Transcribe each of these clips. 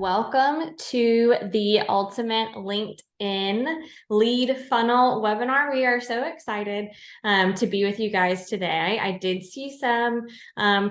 Welcome to the Ultimate LinkedIn Lead Funnel webinar. We are so excited to be with you guys today. I did see some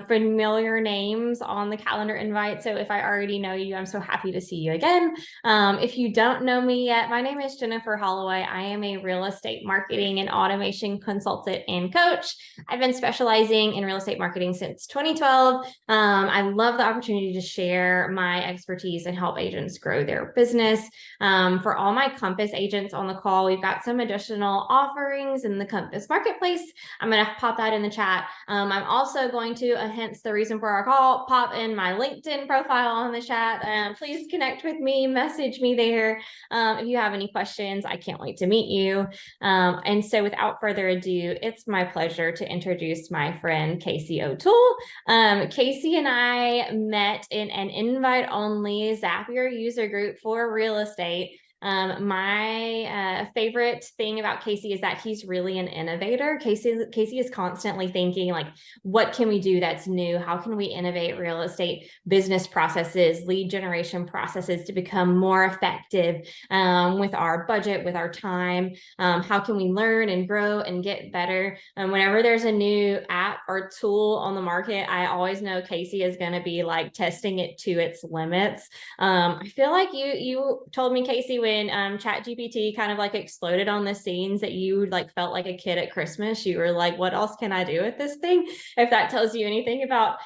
familiar names on the calendar invite. So if I already know you, I'm so happy to see you again. If you don't know me yet, my name is Jennifer Holloway. I am a real estate marketing and automation consultant and coach. I've been specializing in real estate marketing since 2012. I love the opportunity to share my expertise and help agents grow their business. For all my Compass agents on the call, we've got some additional offerings in the Compass marketplace. I'm going to pop that in the chat. I'm also going to, hence the reason for our call, pop in my LinkedIn profile on the chat. Please connect with me, message me there. If you have any questions, I can't wait to meet you. And so without further ado, it's my pleasure to introduce my friend Casey O'Toole. Casey and I met in an invite-only Zapier user group for real estate. My favorite thing about Casey is that he's really an innovator. Casey is constantly thinking, like, what can we do that's new? How can we innovate real estate business processes, lead generation processes to become more effective with our budget, with our time? How can we learn and grow and get better? Whenever there's a new app or tool on the market, I always know Casey is going to be like testing it to its limits. I feel like you told me, Casey, when ChatGPT kind of like exploded on the scenes, that you like felt like a kid at Christmas. You were like, what else can I do with this thing? If that tells you anything about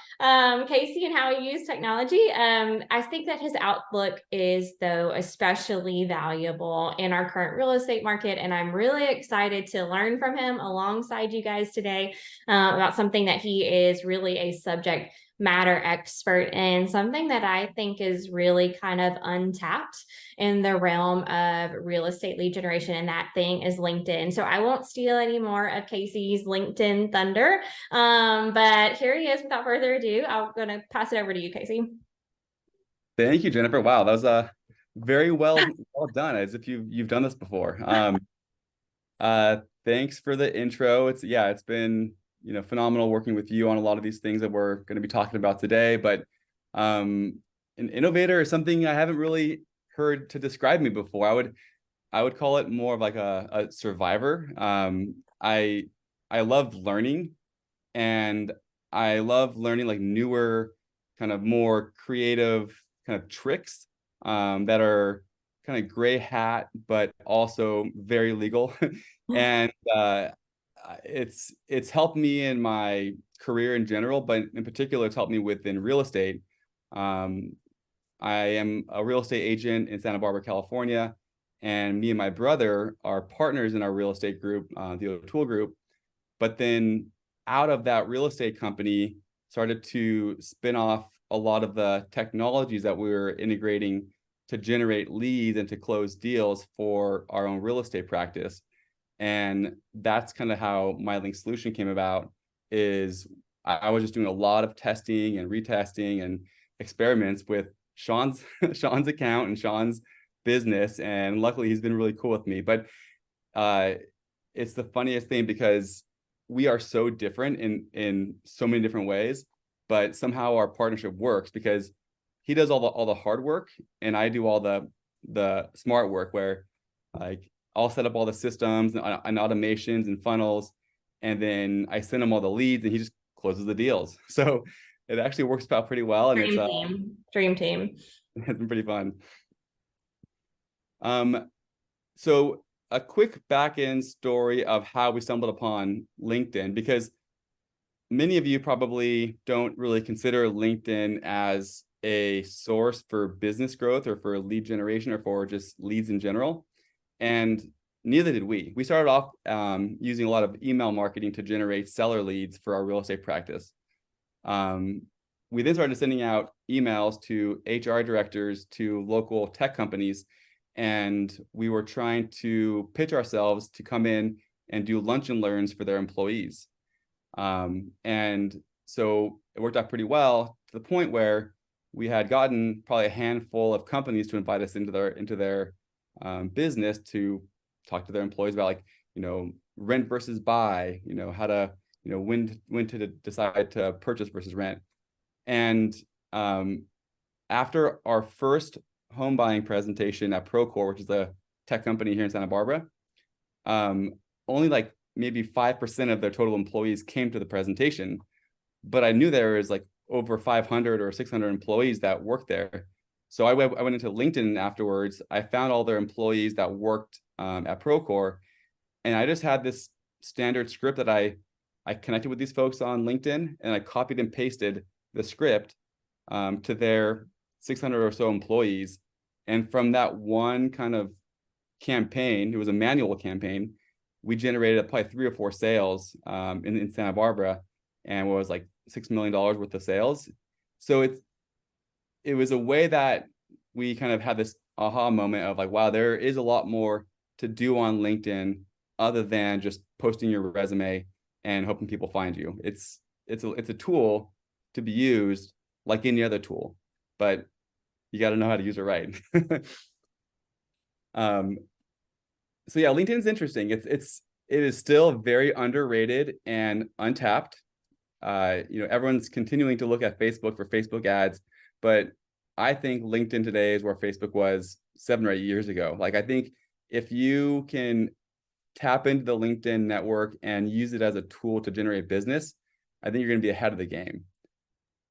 Casey and how he used technology. I think that his outlook is, though, especially valuable in our current real estate market. And I'm really excited to learn from him alongside you guys today about something that he is really a subject matter expert in, something that I think is really kind of untapped in the realm of real estate lead generation, and that thing is LinkedIn. So I won't steal any more of Casey's LinkedIn thunder, but here he is. Without further ado, I'm going to pass it over to you, Casey. Thank you, Jennifer. Wow, that was very well done, as if you've done this before. Thanks for the intro. It's been phenomenal working with you on a lot of these things that we're going to be talking about today. But an innovator is something I haven't really heard to describe me before. I would call it more of like a survivor. I love learning, and I love learning like newer, kind of more creative kind of tricks that are kind of gray hat, but also very legal. And it's helped me in my career in general, but in particular, it's helped me within real estate. I am a real estate agent in Santa Barbara, California, and me and my brother are partners in our real estate group, the O'Toole Group. But then out of that real estate company, started to spin off a lot of the technologies that we were integrating to generate leads and to close deals for our own real estate practice. And that's kind of how my Link solution came about. Is I was just doing a lot of testing and retesting and experiments with Sean's account and Sean's business, and luckily he's been really cool with me. But it's the funniest thing because we are so different in so many different ways, but somehow our partnership works because he does all the hard work and I do all the smart work, where like I'll set up all the systems and automations and funnels, and then I send him all the leads and he just closes the deals. So it actually works out pretty well, and Dream team. it's been pretty fun. So a quick back end story of how we stumbled upon LinkedIn, because many of you probably don't really consider LinkedIn as a source for business growth or for lead generation or for just leads in general. And neither did we. We started off using a lot of email marketing to generate seller leads for our real estate practice. We then started sending out emails to HR directors, to local tech companies, and we were trying to pitch ourselves to come in and do lunch and learns for their employees. And so it worked out pretty well, to the point where we had gotten probably a handful of companies to invite us into their business to talk to their employees about, like, rent versus buy, how to, when to decide to purchase versus rent. And after our first home buying presentation at Procore, which is a tech company here in Santa Barbara, only like maybe 5% of their total employees came to the presentation. But I knew there was like over 500 or 600 employees that worked there. So I went into LinkedIn afterwards. I found all their employees that worked at Procore, and I just had this standard script that I connected with these folks on LinkedIn, and I copied and pasted the script to their 600 or so employees. And from that one kind of campaign, it was a manual campaign, we generated probably 3 or 4 sales in Santa Barbara, and was like $6 million worth of sales. So it was a way that we kind of had this aha moment of like, wow, there is a lot more to do on LinkedIn other than just posting your resume and hoping people find you. It's a tool to be used like any other tool, but you got to know how to use it right. So yeah, LinkedIn is interesting. It is still very underrated and untapped. Everyone's continuing to look at Facebook for Facebook ads, but I think LinkedIn today is where Facebook was 7 or 8 years ago. Like, I think if you can tap into the LinkedIn network and use it as a tool to generate business, I think you're going to be ahead of the game.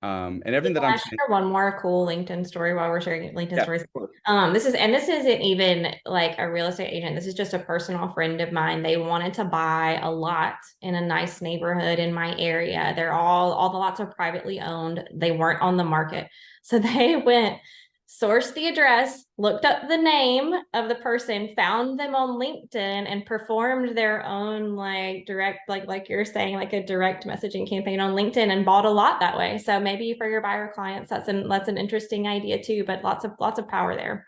And everything that I'm saying. Share one more cool LinkedIn story while we're sharing LinkedIn stories. Sure. This isn't even like a real estate agent. This is just a personal friend of mine. They wanted to buy a lot in a nice neighborhood in my area. They're all the lots are privately owned. They weren't on the market. So they went, sourced the address, looked up the name of the person, found them on LinkedIn, and performed their own like direct, like you're saying, like a direct messaging campaign on LinkedIn, and bought a lot that way. So maybe for your buyer clients, that's an interesting idea too, but lots of power there.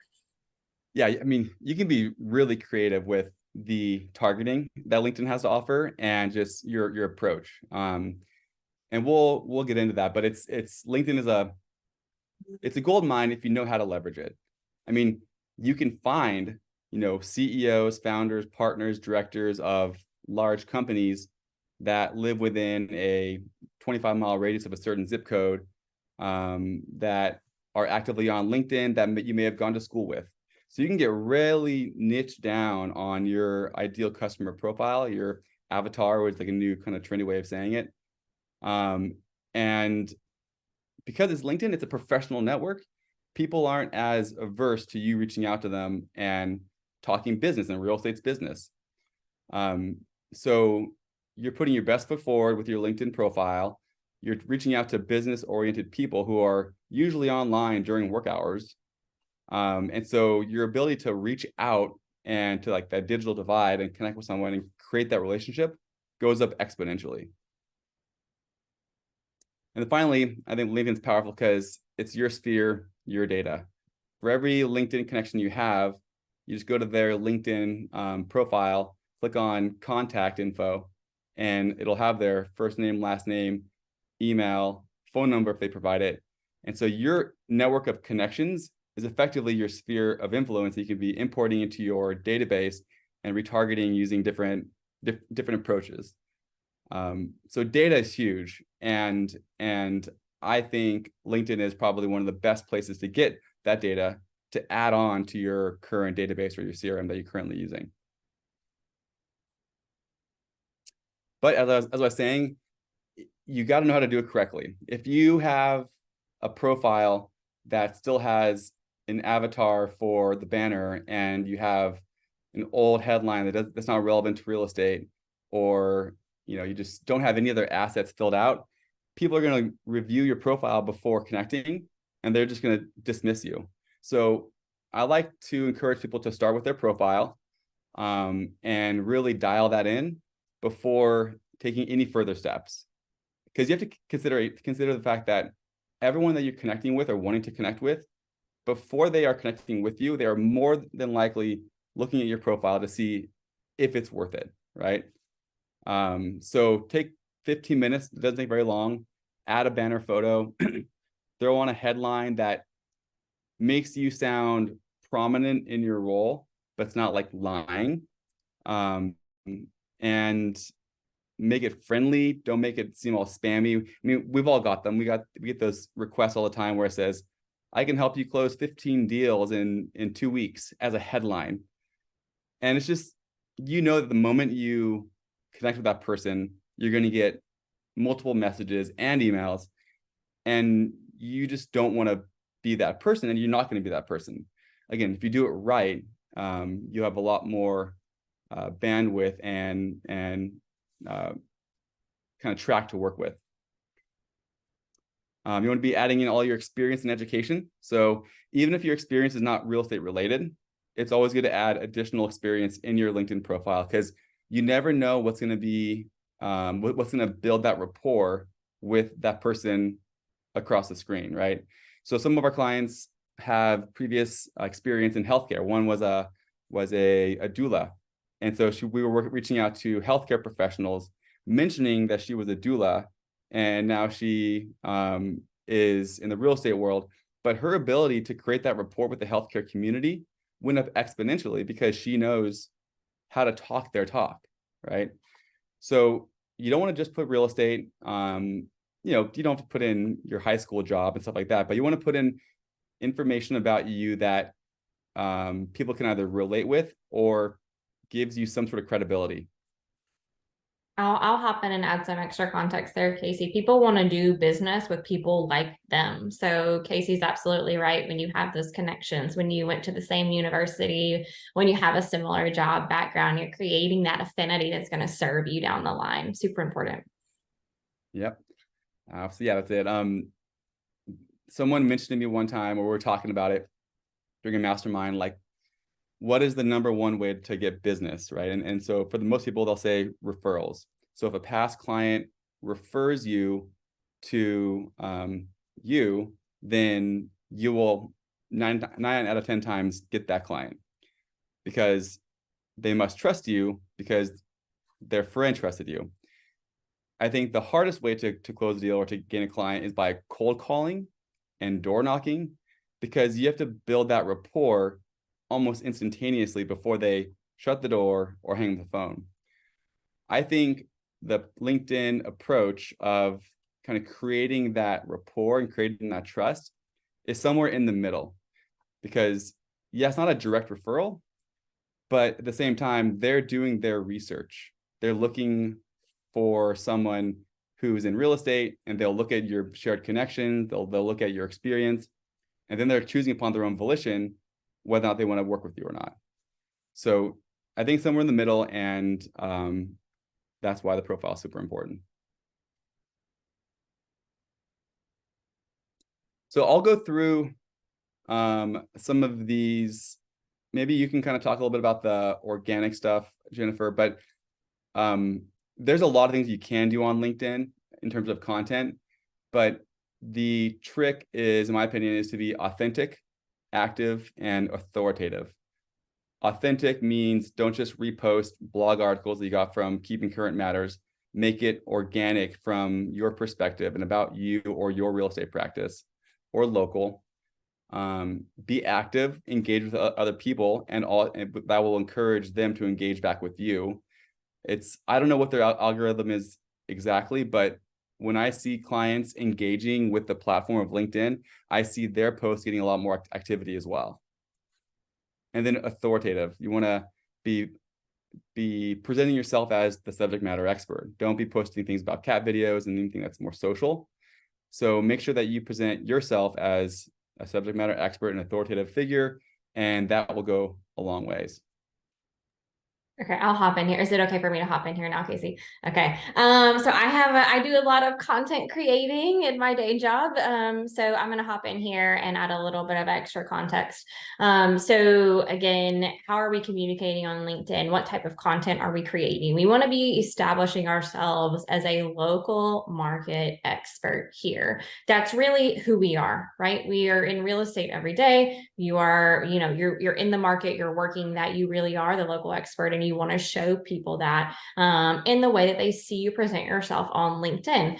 Yeah, I mean, you can be really creative with the targeting that LinkedIn has to offer and just your approach. And we'll get into that, but it's LinkedIn is it's a gold mine if you know how to leverage it. I mean, you can find, CEOs, founders, partners, directors of large companies that live within a 25-mile radius of a certain zip code, that are actively on LinkedIn that you may have gone to school with. So you can get really niche down on your ideal customer profile, your avatar, which is like a new kind of trendy way of saying it. And because it's LinkedIn, it's a professional network. People aren't as averse to you reaching out to them and talking business, and real estate's business. So you're putting your best foot forward with your LinkedIn profile. You're reaching out to business-oriented people who are usually online during work hours. And so your ability to reach out and to like that digital divide and connect with someone and create that relationship goes up exponentially. And then finally, I think LinkedIn's powerful because it's your sphere, your data. For every LinkedIn connection you have, you just go to their LinkedIn profile, click on contact info, and it'll have their first name, last name, email, phone number if they provide it. And so your network of connections is effectively your sphere of influence that you can be importing into your database and retargeting using different approaches. So data is huge, and I think LinkedIn is probably one of the best places to get that data to add on to your current database or your CRM that you're currently using. But as I was saying, you got to know how to do it correctly. If you have a profile that still has an avatar for the banner, and you have an old headline that's not relevant to real estate, or you just don't have any other assets filled out, people are going to review your profile before connecting, and they're just going to dismiss you. So I like to encourage people to start with their profile, and really dial that in before taking any further steps, because you have to consider the fact that everyone that you're connecting with or wanting to connect with, before they are connecting with you, they are more than likely looking at your profile to see if it's worth it, right? So take 15 minutes, it doesn't take very long, add a banner photo, throw on a headline that makes you sound prominent in your role, but it's not like lying, and make it friendly. Don't make it seem all spammy. I mean, we've all got them. We get those requests all the time where it says, I can help you close 15 deals in 2 weeks as a headline. And it's just, that the moment you connect with that person, you're going to get multiple messages and emails, and you just don't want to be that person, and you're not going to be that person. Again, if you do it right, you have a lot more bandwidth and kind of track to work with. You want to be adding in all your experience and education. So even if your experience is not real estate related, it's always good to add additional experience in your LinkedIn profile, because you never know what's going to be, what's going to build that rapport with that person across the screen, right? So some of our clients have previous experience in healthcare. One was a doula. And so we were reaching out to healthcare professionals, mentioning that she was a doula, and now she is in the real estate world. But her ability to create that rapport with the healthcare community went up exponentially because she knows how to talk their talk, right? So you don't want to just put real estate, you don't have to put in your high school job and stuff like that, but you want to put in information about you that people can either relate with or gives you some sort of credibility. I'll hop in and add some extra context there, Casey. People want to do business with people like them. So Casey's absolutely right. When you have those connections, when you went to the same university, when you have a similar job background, you're creating that affinity that's going to serve you down the line. Super important. Yep. So yeah, that's it. Someone mentioned to me one time, or we were talking about it during a mastermind, like, what is the number one way to get business, right? And so for the most people, they'll say referrals. So if a past client refers you to you, then you will nine out of 10 times get that client, because they must trust you because their friend trusted you. I think the hardest way to close a deal or to gain a client is by cold calling and door knocking, because you have to build that rapport almost instantaneously before they shut the door or hang up the phone. I think the LinkedIn approach of kind of creating that rapport and creating that trust is somewhere in the middle, because yeah, it's not a direct referral, but at the same time, they're doing their research. They're looking for someone who's in real estate, and they'll look at your shared connections, they'll look at your experience, and then they're choosing upon their own volition whether or not they want to work with you or not. So I think somewhere in the middle, and that's why the profile is super important. So I'll go through some of these. Maybe you can kind of talk a little bit about the organic stuff, Jennifer, but there's a lot of things you can do on LinkedIn in terms of content, but the trick is, in my opinion, is to be authentic, active, and authoritative. Authentic means don't just repost blog articles that you got from Keeping Current Matters. Make it organic from your perspective and about you or your real estate practice or local. Be active, engage with other people, and that will encourage them to engage back with you. I don't know what their algorithm is exactly, but when I see clients engaging with the platform of LinkedIn, I see their posts getting a lot more activity as well. And then authoritative. You want to be presenting yourself as the subject matter expert. Don't be posting things about cat videos and anything that's more social. So make sure that you present yourself as a subject matter expert and authoritative figure, and that will go a long ways. Okay, I'll hop in here. Is it okay for me to hop in here now, Casey? Okay. So I do a lot of content creating in my day job. So I'm gonna hop in here and add a little bit of extra context. So again, how are we communicating on LinkedIn? What type of content are we creating? We want to be establishing ourselves as a local market expert here. That's really who we are, right? We are in real estate every day. You are, you're in the market, you're working that, you really are the local expert, and you want to show people that in the way that they see you present yourself on LinkedIn.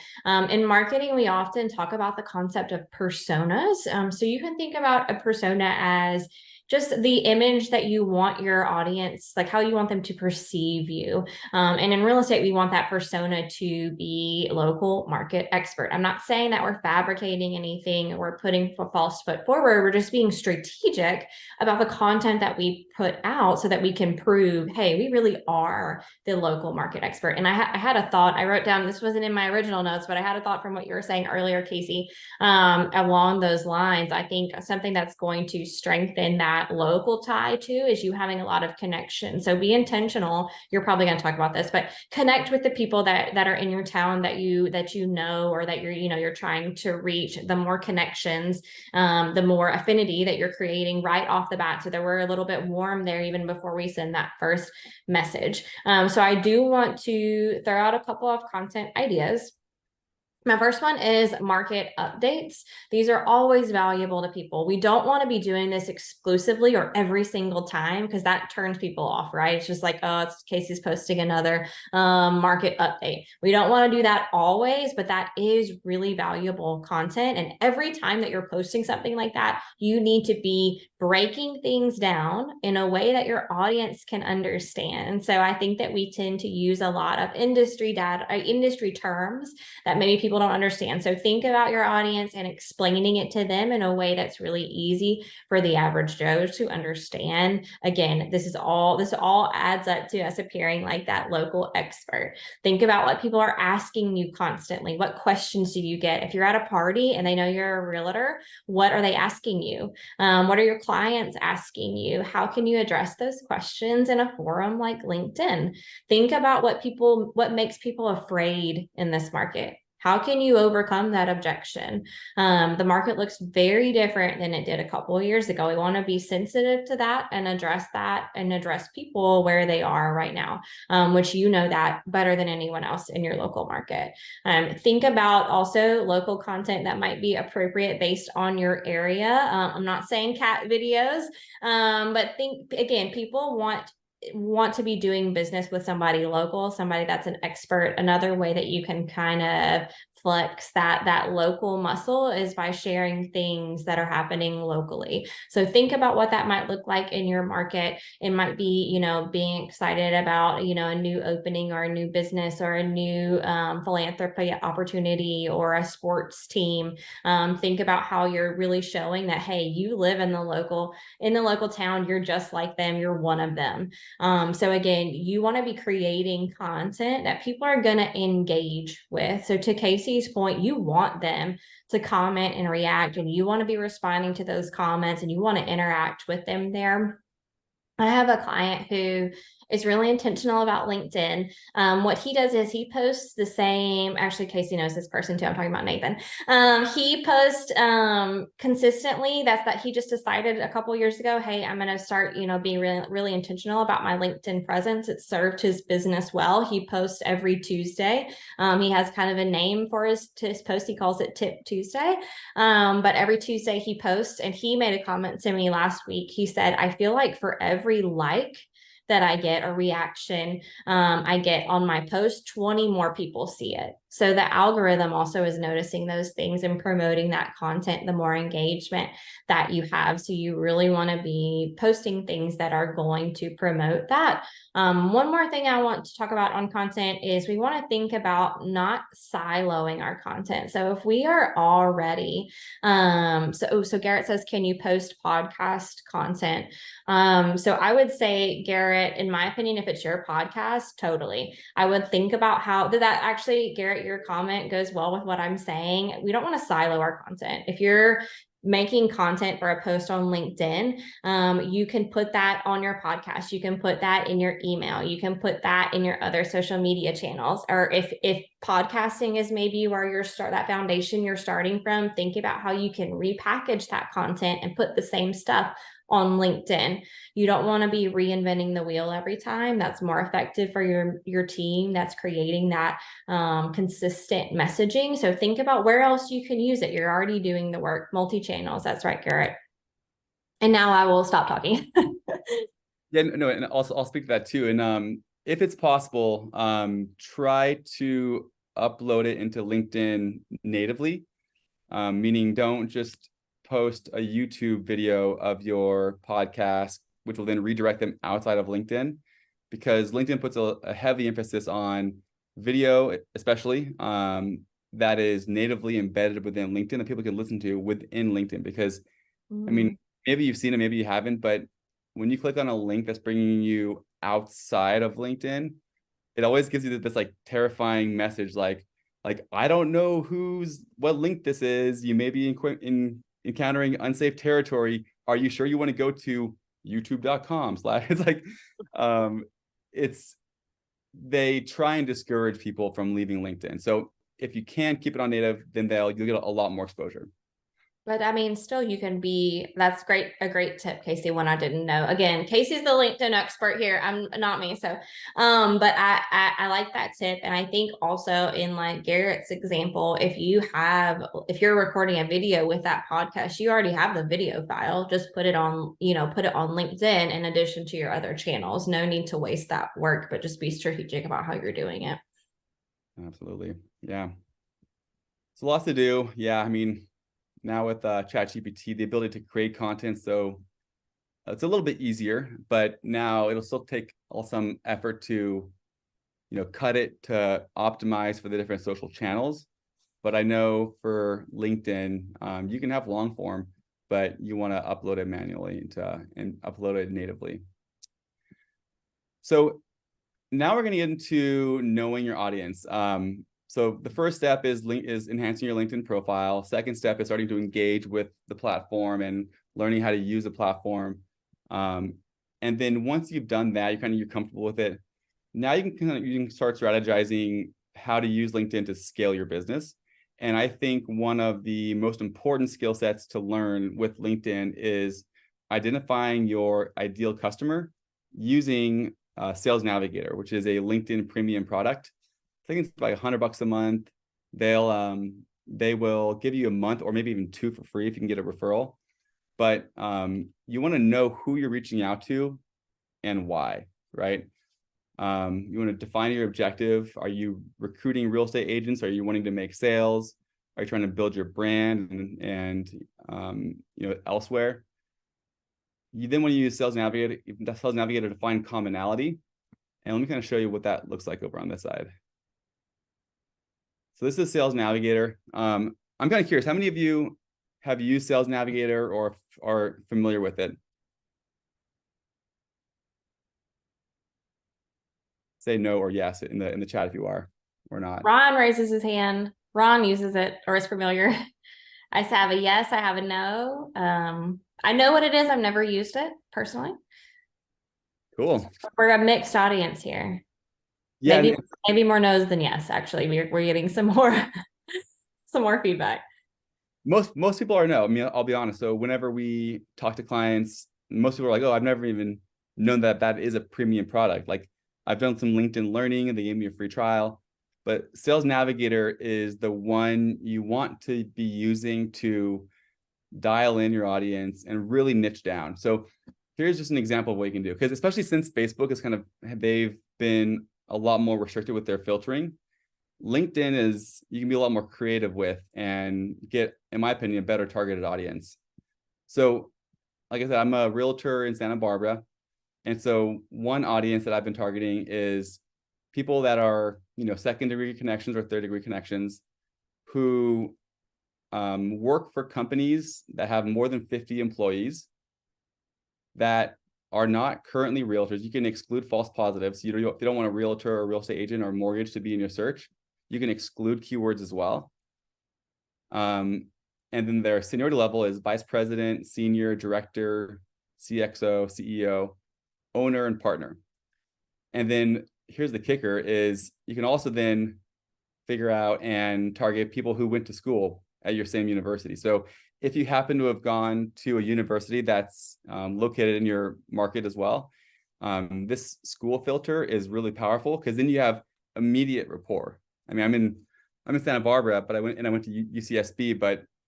In marketing, we often talk about the concept of personas. So you can think about a persona as just the image that you want your audience, like how you want them to perceive you. And in real estate, we want that persona to be local market expert. I'm not saying that we're fabricating anything or we're putting a false foot forward. We're just being strategic about the content that we put out so that we can prove, hey, we really are the local market expert. And I had a thought, I wrote down, this wasn't in my original notes, but I had a thought from what you were saying earlier, Casey, along those lines. I think something that's going to strengthen that local tie too is you having a lot of connection. So be intentional. You're probably going to talk about this, but connect with the people that are in your town that you know, or that you're trying to reach. The more connections, the more affinity that you're creating right off the bat, so that we're a little bit warm there even before we send that first message. So I do want to throw out a couple of content ideas. My first one is market updates. These are always valuable to people. We don't want to be doing this exclusively or every single time, because that turns people off, right? It's just like, oh, it's Casey's posting another market update. We don't want to do that always, but that is really valuable content. And every time that you're posting something like that, you need to be breaking things down in a way that your audience can understand. And so I think that we tend to use a lot of industry data, industry terms that maybe people don't understand. So think about your audience and explaining it to them in a way that's really easy for the average Joe to understand. Again, this all adds up to us appearing like that local expert. Think about what people are asking you constantly. What questions do you get? If you're at a party and they know you're a realtor, what are they asking you? What are your clients asking you? How can you address those questions in a forum like LinkedIn? Think about what makes people afraid in this market. How can you overcome that objection? The market looks very different than it did a couple of years ago. We want to be sensitive to that and address people where they are right now, which you know that better than anyone else in your local market. Think about also local content that might be appropriate based on your area. I'm not saying cat videos, but think again, people want to be doing business with somebody local, somebody that's an expert. Another way that you can kind of flex that local muscle is by sharing things that are happening locally. So think about what that might look like in your market. It might be, being excited about, a new opening or a new business or a new philanthropy opportunity or a sports team. Think about how you're really showing that, hey, you live in the local town. You're just like them. You're one of them. So again, you want to be creating content that people are going to engage with. So to Casey's point, you want them to comment and react, and you want to be responding to those comments, and you want to interact with them there. I have a client who is really intentional about LinkedIn. What he does is he posts the same, actually Casey knows this person too, I'm talking about Nathan. He posts consistently. That he just decided a couple years ago, hey, I'm going to start, being really, really intentional about my LinkedIn presence. It served his business well. He posts every Tuesday. He has kind of a name for his post. He calls it Tip Tuesday. But every Tuesday he posts, and he made a comment to me last week. He said, I feel like for every like that I get a reaction I get on my post, 20 more people see it. So the algorithm also is noticing those things and promoting that content, the more engagement that you have. So you really want to be posting things that are going to promote that. One more thing I want to talk about on content is we want to think about not siloing our content. So if we are already, so Garrett says, can you post podcast content? So I would say, Garrett, in my opinion, if it's your podcast, totally. I would think about how did that actually, Garrett, your comment goes well with what I'm saying. We don't want to silo our content. If you're making content for a post on LinkedIn, you can put that on your podcast. You can put that in your email. You can put that in your other social media channels. Or if podcasting is maybe where that foundation you're starting from, think about how you can repackage that content and put the same stuff on LinkedIn. You don't want to be reinventing the wheel every time. That's more effective for your team that's creating that consistent messaging. So think about where else you can use it. You're already doing the work. Multi-channels. That's right, Garrett. And now I will stop talking. Yeah, no, and also I'll speak to that too. And if it's possible, try to upload it into LinkedIn natively, meaning don't just post a YouTube video of your podcast, which will then redirect them outside of LinkedIn, because LinkedIn puts a heavy emphasis on video, especially that is natively embedded within LinkedIn that people can listen to within LinkedIn. Because I mean, maybe you've seen it, maybe you haven't, but when you click on a link that's bringing you outside of LinkedIn, it always gives you this like terrifying message, like I don't know what link this is. You may be encountering unsafe territory. Are you sure you want to go to youtube.com/? It's like they try and discourage people from leaving LinkedIn. So if you can keep it on native, then you'll get a lot more exposure. But I mean, still you can that's great. A great tip, Casey, one I didn't know. Again, Casey's the LinkedIn expert here. I'm not me. So, but I like that tip. And I think also in like Garrett's example, if you're recording a video with that podcast, you already have the video file, just put it on LinkedIn in addition to your other channels. No need to waste that work, but just be strategic about how you're doing it. Absolutely. Yeah. So lots to do. Yeah. I mean, now with ChatGPT, the ability to create content, so it's a little bit easier, but now it'll still take some effort to, cut it to optimize for the different social channels. But I know for LinkedIn, you can have long form, but you want to upload it manually and upload it natively. So now we're going to get into knowing your audience. So the first step is enhancing your LinkedIn profile. Second step is starting to engage with the platform and learning how to use the platform. And then once you've done that, you're comfortable with it. Now you can start strategizing how to use LinkedIn to scale your business. And I think one of the most important skill sets to learn with LinkedIn is identifying your ideal customer using Sales Navigator, which is a LinkedIn premium product. I think it's like $100 a month. They will give you a month or maybe even 2 for free if you can get a referral. But you want to know who you're reaching out to and why, right? You want to define your objective. Are you recruiting real estate agents? Are you wanting to make sales? Are you trying to build your brand and elsewhere? You then want to use Sales Navigator to find commonality. And let me kind of show you what that looks like over on this side. So this is Sales Navigator. I'm kind of curious, how many of you have used Sales Navigator or are familiar with it? Say no or yes in the chat if you are or not. Ron raises his hand. Ron uses it or is familiar. I have a yes, I have a no. I know what it is. I've never used it personally. Cool. We're a mixed audience here. Yeah, maybe more no's than yes. Actually, we're getting some more feedback. Most people are no. I mean, I'll be honest. So whenever we talk to clients, most people are like, "Oh, I've never even known that is a premium product." Like I've done some LinkedIn learning, and they gave me a free trial. But Sales Navigator is the one you want to be using to dial in your audience and really niche down. So here's just an example of what you can do, because especially since Facebook is they've been a lot more restricted with their filtering. LinkedIn you can be a lot more creative with and get, in my opinion, a better targeted audience. So like I said, I'm a realtor in Santa Barbara. And so one audience that I've been targeting is people that are, second degree connections or third degree connections who work for companies that have more than 50 employees that are not currently realtors. You can exclude false positives. If you don't want a realtor or real estate agent or mortgage to be in your search, you can exclude keywords as well. And then their seniority level is vice president, senior, director, CXO, CEO, owner, and partner. And then here's the kicker is you can also then figure out and target people who went to school at your same university. So if you happen to have gone to a university that's located in your market as well, this school filter is really powerful because then you have immediate rapport. I mean, I'm in Santa Barbara, but I went to UCSB,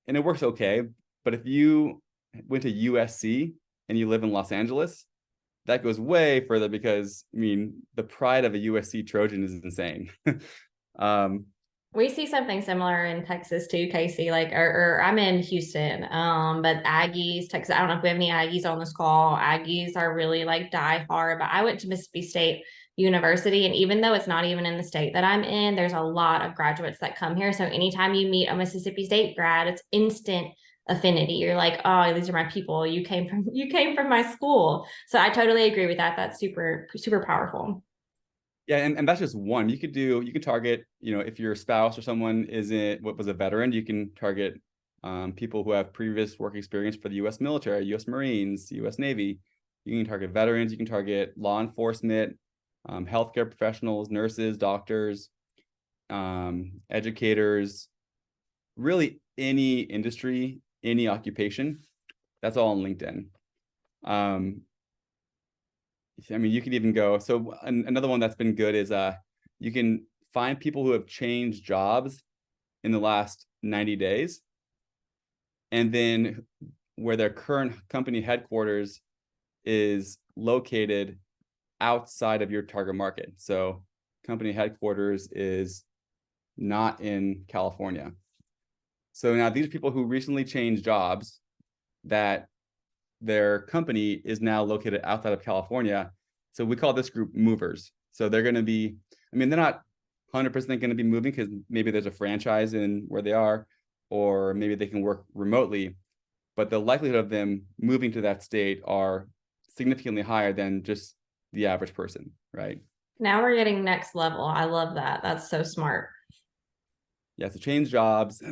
and it works okay. But if you went to USC and you live in Los Angeles, that goes way further because, I mean, the pride of a USC Trojan is insane. We see something similar in Texas too, Casey. Like, or I'm in Houston, but Aggies, Texas. I don't know if we have any Aggies on this call. Aggies are really like die hard. But I went to Mississippi State University, and even though it's not even in the state that I'm in, there's a lot of graduates that come here. So anytime you meet a Mississippi State grad, it's instant affinity. You're like, oh, these are my people. You came from my school. So I totally agree with that. That's super super powerful. Yeah, and that's just one. You could target, if your spouse or someone was a veteran, you can target people who have previous work experience for the U.S. military, U.S. Marines, U.S. Navy. You can target veterans. You can target law enforcement, healthcare professionals, nurses, doctors, educators, really any industry, any occupation. That's all on LinkedIn. I mean, you could even go. So another one that's been good is you can find people who have changed jobs in the last 90 days, and then where their current company headquarters is located outside of your target market. So company headquarters is not in California. So now these are people who recently changed jobs that their company is now located outside of California. So we call this group movers. So they're going to be, I mean, they're not 100% going to be moving because maybe there's a franchise in where they are, or maybe they can work remotely. But the likelihood of them moving to that state are significantly higher than just the average person, right? Now we're getting next level. I love that. That's so smart. Yeah, so change jobs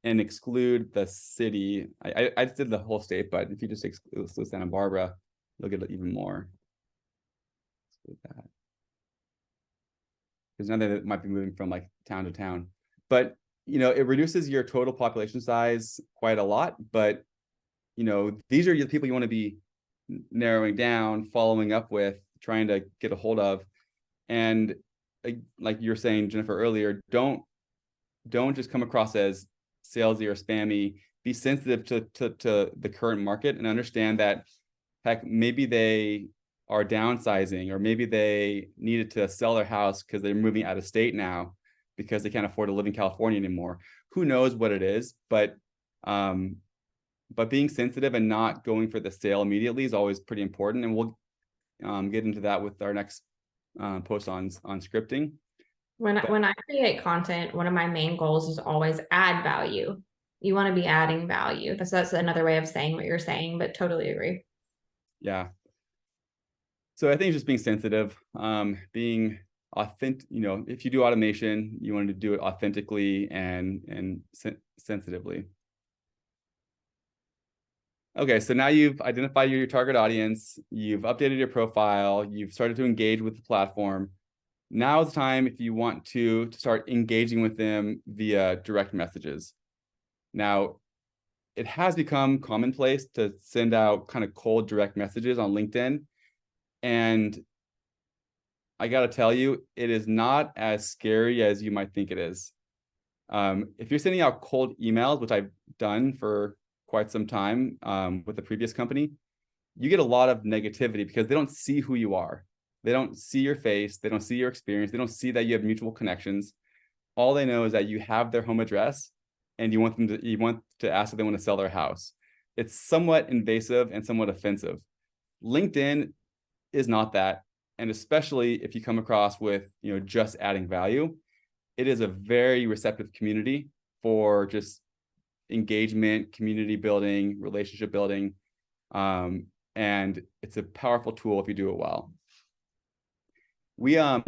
and exclude the city. I just did the whole state, but if you just exclude Santa Barbara, you'll get even more. Exclude that. Because now that might be moving from like town to town. But it reduces your total population size quite a lot. But these are the people you want to be narrowing down, following up with, trying to get a hold of. And like you were saying, Jennifer, earlier, don't just come across as salesy or spammy. Be sensitive to the current market and understand that, heck, maybe they are downsizing, or maybe they needed to sell their house because they're moving out of state now because they can't afford to live in California anymore. Who knows what it is, but being sensitive and not going for the sale immediately is always pretty important. And we'll get into that with our next post on scripting. When I create content, one of my main goals is always add value. You want to be adding value. That's another way of saying what you're saying, but totally agree. Yeah. So I think just being sensitive, being authentic. If you do automation, you want to do it authentically and sensitively. Okay, so now you've identified your target audience, you've updated your profile, you've started to engage with the platform. Now is the time if you want to start engaging with them via direct messages. Now, it has become commonplace to send out kind of cold direct messages on LinkedIn. And I got to tell you, it is not as scary as you might think it is. If you're sending out cold emails, which I've done for quite some time with the previous company, you get a lot of negativity because they don't see who you are. They don't see your face. They don't see your experience. They don't see that you have mutual connections. All they know is that you have their home address and you want to ask if they want to sell their house. It's somewhat invasive and somewhat offensive. LinkedIn is not that. And especially if you come across with, just adding value, it is a very receptive community for just engagement, community building, relationship building. And it's a powerful tool if you do it well. We have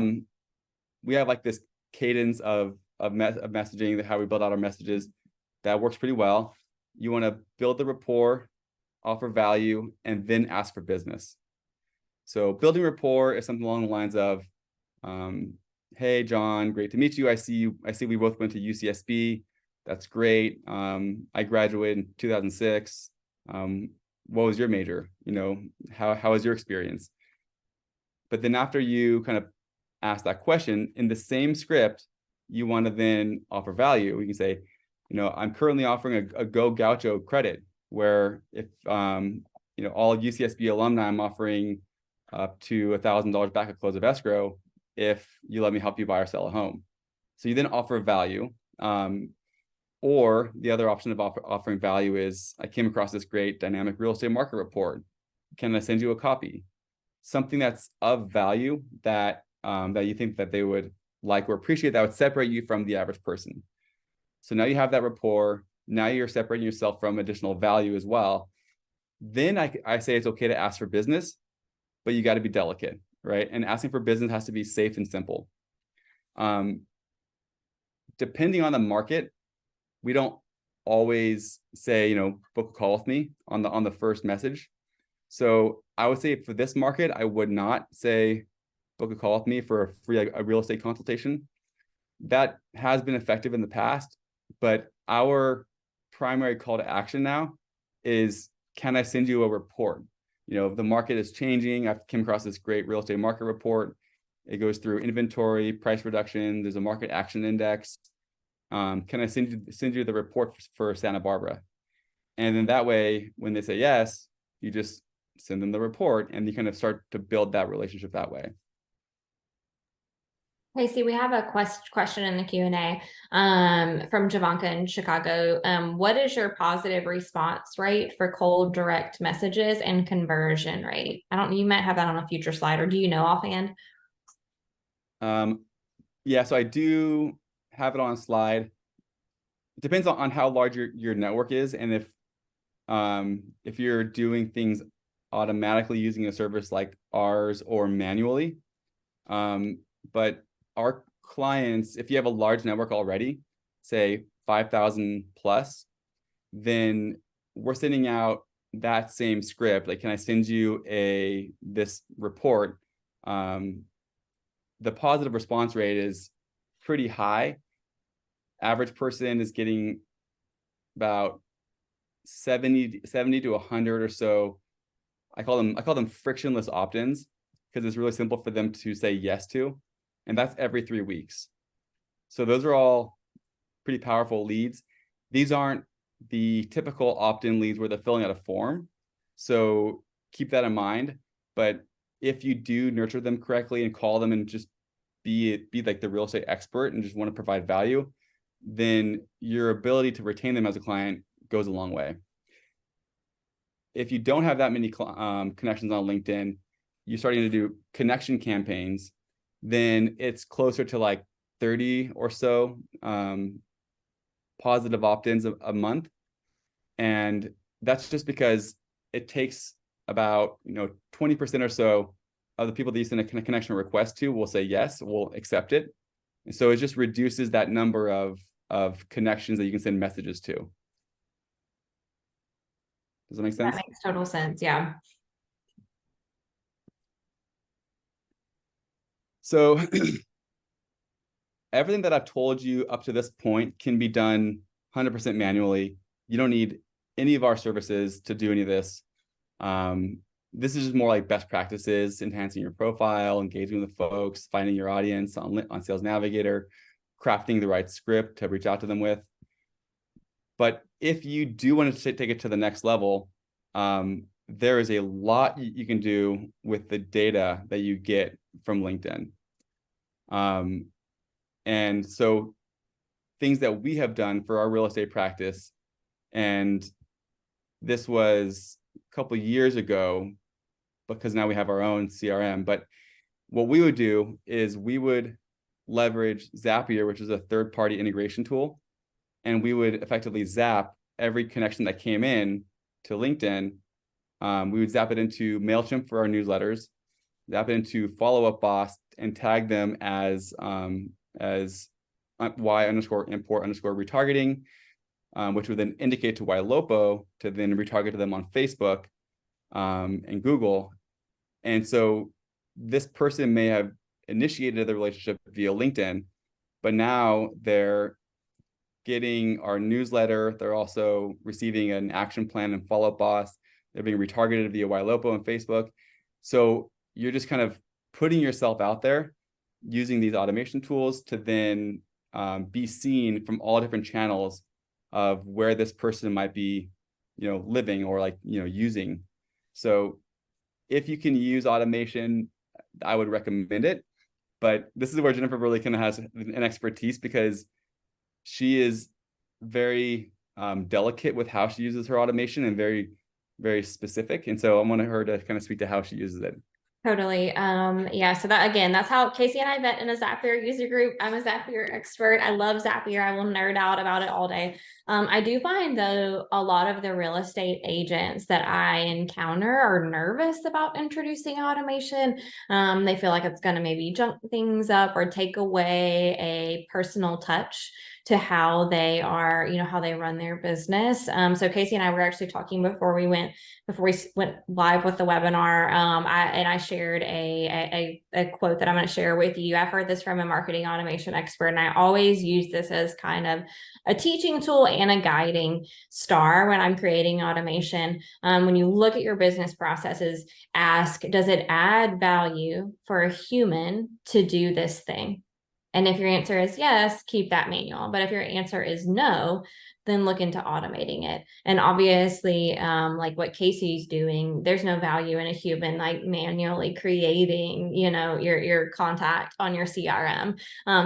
like this cadence of messaging, how we build out our messages that works pretty well. You want to build the rapport, offer value, and then ask for business. So building rapport is something along the lines of, hey, John, great to meet you. I see we both went to UCSB. That's great. I graduated in 2006. What was your major? How was your experience? But then after you kind of ask that question in the same script, you want to then offer value. We can say, I'm currently offering a Go Gaucho credit where if, all UCSB alumni, I'm offering up to $1,000 back at close of escrow if you let me help you buy or sell a home. So you then offer value. Or the other option of offering value is, I came across this great dynamic real estate market report. Can I send you a copy? Something that's of value that that you think that they would like or appreciate, that would separate you from the average person. So now you have that rapport. Now you're separating yourself from additional value as well. Then I say it's okay to ask for business, but you got to be delicate, right? And asking for business has to be safe and simple. Depending on the market, we don't always say, book a call with me on the first message. So I would say for this market, I would not say book a call with me for a free a real estate consultation. That has been effective in the past, but our primary call to action now is, can I send you a report? The market is changing. I've come across this great real estate market report. It goes through inventory, price reduction. There's a market action index. Can I send you the report for Santa Barbara? And then that way, when they say yes, you just send them the report, and you kind of start to build that relationship that way. Hey, see, we have a question in the Q&A from Javanka in Chicago. What is your positive response rate for cold direct messages and conversion rate? You might have that on a future slide, or do you know offhand? Yeah, so I do have it on a slide. It depends on how large your network is, and if you're doing things automatically using a service like ours or manually. But our clients, if you have a large network already, say 5,000 plus, then we're sending out that same script. Like, can I send you this report? The positive response rate is pretty high. Average person is getting about 70 to 100 or so. I call them frictionless opt-ins, because it's really simple for them to say yes to, and that's every 3 weeks. So those are all pretty powerful leads. These aren't the typical opt-in leads where they're filling out a form, so keep that in mind. But if you do nurture them correctly and call them and just be like the real estate expert and just want to provide value, then your ability to retain them as a client goes a long way. If you don't have that many connections on LinkedIn, you're starting to do connection campaigns, then it's closer to like 30 or so positive opt-ins a month. And that's just because it takes about 20% or so of the people that you send a connection request to will say yes, will accept it. And so it just reduces that number of connections that you can send messages to. Does that make sense? That makes total sense. Yeah. So everything that I've told you up to this point can be done 100% manually. You don't need any of our services to do any of this. This is just more like best practices, enhancing your profile, engaging with folks, finding your audience on Sales Navigator, crafting the right script to reach out to them with. But if you do want to take it to the next level, there is a lot you can do with the data that you get from LinkedIn. And so things that we have done for our real estate practice, and this was a couple of years ago, because now we have our own CRM, but what we would do is we would leverage Zapier, which is a third-party integration tool, and we would effectively zap every connection that came in to LinkedIn. We would zap it into MailChimp for our newsletters, zap it into Follow-Up Boss, and tag them as Y_import_ retargeting, which would then indicate to YLOPO to then retarget to them on Facebook and Google. And so this person may have initiated the relationship via LinkedIn, but now they're getting our newsletter. They're also receiving an action plan and Follow-Up Boss. They're being retargeted via YLOPO and Facebook. So you're just kind of putting yourself out there using these automation tools to then be seen from all different channels of where this person might be, living or using. So if you can use automation, I would recommend it. But this is where Jennifer really kind of has an expertise, because she is very delicate with how she uses her automation, and very, very specific. And so I want her to kind of speak to how she uses it. Totally. Yeah, so that again, that's how Casey and I met in a Zapier user group. I'm a Zapier expert. I love Zapier. I will nerd out about it all day. I do find though a lot of the real estate agents that I encounter are nervous about introducing automation. They feel like it's going to maybe junk things up or take away a personal touch to how they are, how they run their business. So Casey and I were actually talking before we went live with the webinar. I shared a quote that I'm going to share with you. I've heard this from a marketing automation expert, and I always use this as kind of a teaching tool and a guiding star when I'm creating automation. When you look at your business processes, ask, does it add value for a human to do this thing? And if your answer is yes, keep that manual. But if your answer is no, then look into automating it. And obviously, like what Casey's doing, there's no value in a human like manually creating, your contact on your CRM.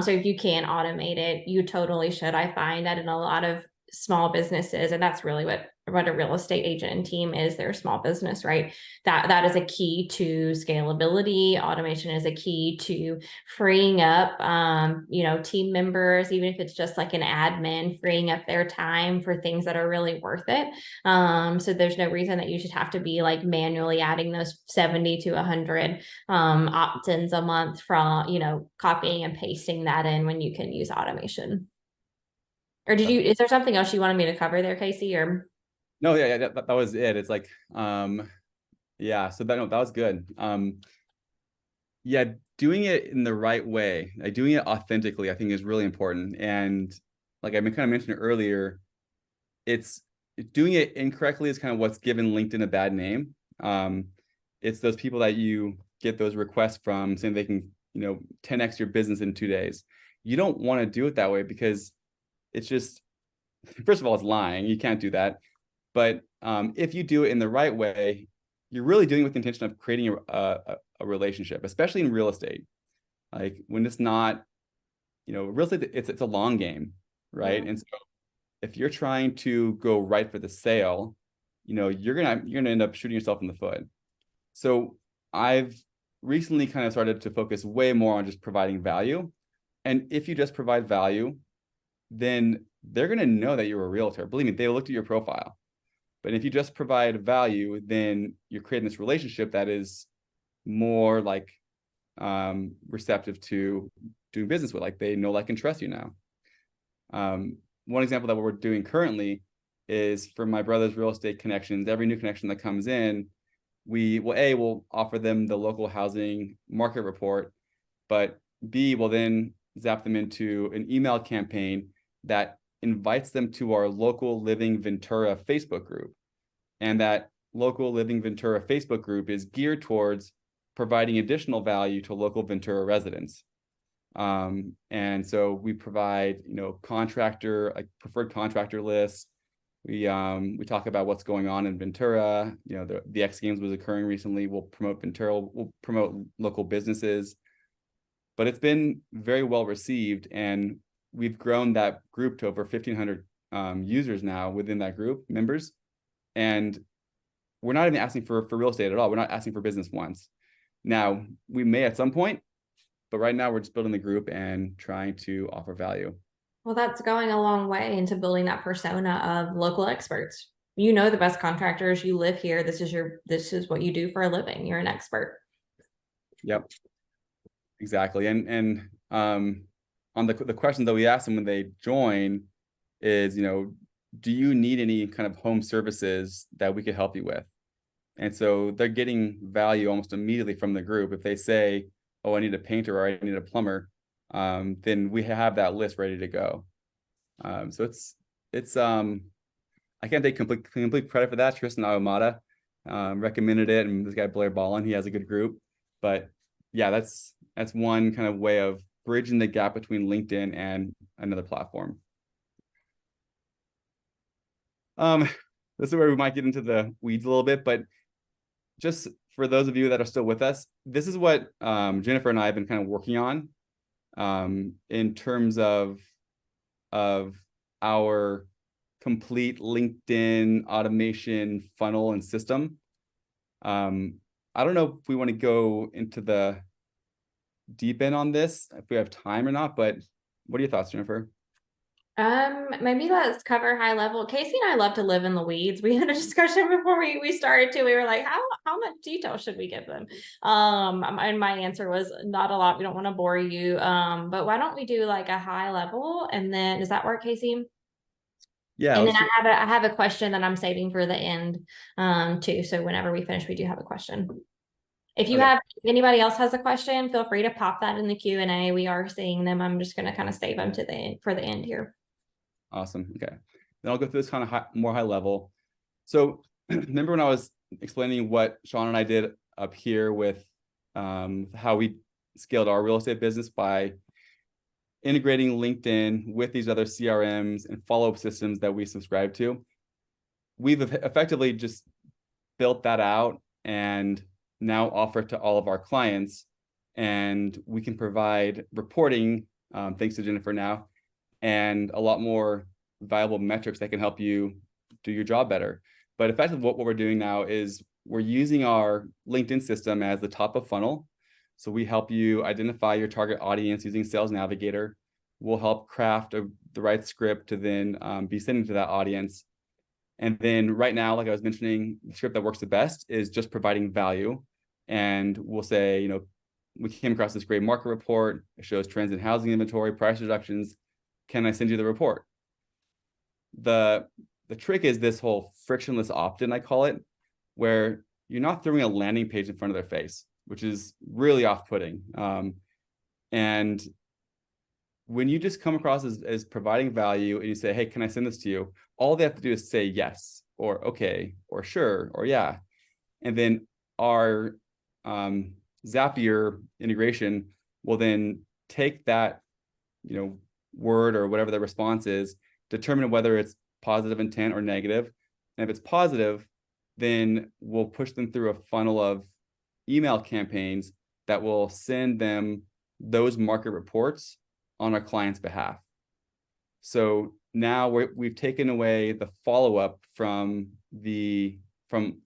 So if you can automate it, you totally should. I find that in a lot of small businesses, and that's really what a real estate agent and team is. They're a small business, right? That is a key to scalability. Automation is a key to freeing up team members, even if it's just like an admin, freeing up their time for things that are really worth it. So there's no reason that you should have to be like manually adding those 70 to 100 opt-ins a month from copying and pasting that in when you can use automation. Or is there something else you wanted me to cover there, Casey? Or No, yeah, that was it. It's like, yeah, so that was good. Yeah, doing it in the right way, like doing it authentically, I think is really important. And like I kind of mentioned earlier, it's doing it incorrectly is kind of what's given LinkedIn a bad name. It's those people that you get those requests from saying they can, 10x your business in 2 days. You don't want to do it that way, because it's just, first of all, it's lying. You can't do that. But if you do it in the right way, you're really doing it with the intention of creating a relationship, especially in real estate. Like when it's not, real estate, it's a long game, right? yeah. And so if you're trying to go right for the sale, you're gonna end up shooting yourself in the foot. So I've recently kind of started to focus way more on just providing value. And if you just provide value, then they're gonna know that you're a realtor. Believe me, they looked at your profile. But if you just provide value, then you're creating this relationship that is more like receptive to doing business with. Like they know, like, and trust you now. One example that we're doing currently is for my brother's real estate connections. Every new connection that comes in, we'll offer them the local housing market report, but B, will then zap them into an email campaign that invites them to our local Living Ventura Facebook group. And that local Living Ventura Facebook group is geared towards providing additional value to local Ventura residents. And so we provide, preferred contractor lists. We talk about what's going on in Ventura. The X Games was occurring recently. We'll promote Ventura. We'll promote local businesses. But it's been very well received, and we've grown that group to over 1,500 users now within that group, members. And we're not even asking for real estate at all. We're not asking for business once. Now, we may at some point, but right now we're just building the group and trying to offer value. Well, that's going a long way into building that persona of local experts. You know the best contractors, you live here. This is what you do for a living. You're an expert. Yep. Exactly. And on the question that we ask them when they join is, do you need any kind of home services that we could help you with? And so they're getting value almost immediately from the group. If they say, oh, I need a painter or I need a plumber, then we have that list ready to go. So it's I can't take complete credit for that. Tristan Ahumada recommended it, and this guy Blair Ballin, he has a good group. But yeah, that's one kind of way of bridging the gap between LinkedIn and another platform. This is where we might get into the weeds a little bit, but just for those of you that are still with us, this is what Jennifer and I have been kind of working on in terms of our complete LinkedIn automation funnel and system. I don't know if we want to go into the deep end on this, if we have time or not, but what are your thoughts, Jennifer? Maybe let's cover high level. Casey and I love to live in the weeds. We had a discussion before we started too. We were like, how much detail should we give them? And my answer was not a lot. We don't want to bore you. But why don't we do like a high level, and then does that work, Casey? Yeah, And then I have a question that I'm saving for the end, too. So whenever we finish, we do have a question. If you okay. have, if anybody else has a question, feel free to pop that in the Q&A. We are seeing them. I'm just going to kind of save them to the end for the end here. Awesome. Okay. Then I'll go through this kind of more high level. So remember when I was explaining what Sean and I did up here with how we scaled our real estate business by integrating LinkedIn with these other CRMs and follow-up systems that we subscribe to. We've effectively just built that out and now offer it to all of our clients. And we can provide reporting, thanks to Jennifer now, and a lot more valuable metrics that can help you do your job better. But effectively what we're doing now is we're using our LinkedIn system as the top of funnel. So we help you identify your target audience using Sales Navigator. We'll help craft the right script to then be sending to that audience. And then right now, like I was mentioning, the script that works the best is just providing value. And we'll say, you know, we came across this great market report. It shows trends in housing inventory, price reductions. Can I send you the report? The trick is this whole frictionless opt-in, I call it, where you're not throwing a landing page in front of their face, which is really off-putting. And when you just come across as providing value and you say, hey, can I send this to you? All they have to do is say yes, or okay, or sure, or yeah. And then our Zapier integration will then take that, you know, word or whatever the response is, determine whether it's positive intent or negative. And if it's positive, then we'll push them through a funnel of email campaigns that will send them those market reports on our client's behalf. So now we've taken away the follow-up from